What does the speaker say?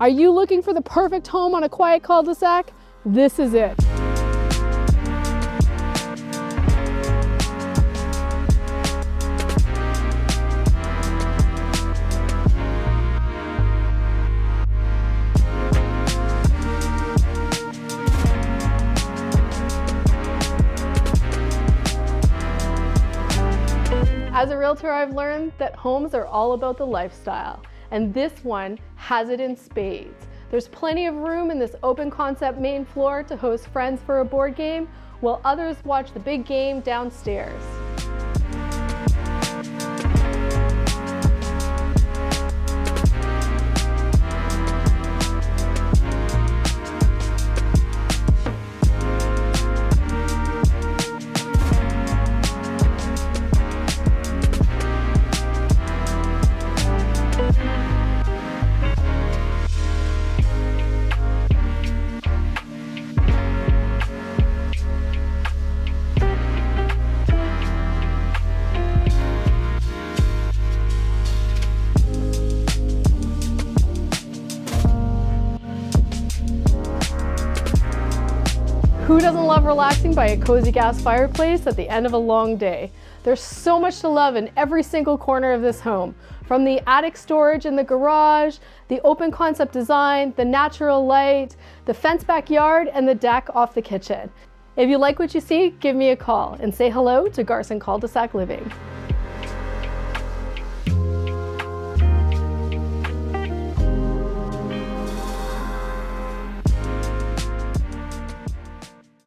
Are you looking for the perfect home on a quiet cul-de-sac? This is it. As a realtor, I've learned that homes are all about the lifestyle, and this one has it in spades. There's plenty of room in this open concept main floor to host friends for a board game, while others watch the big game downstairs. Who doesn't love relaxing by a cozy gas fireplace at the end of a long day? There's so much to love in every single corner of this home. From the attic storage in the garage, the open concept design, the natural light, the fenced backyard, and the deck off the kitchen. If you like what you see, give me a call and say hello to Garson Cul-De-Sac Living.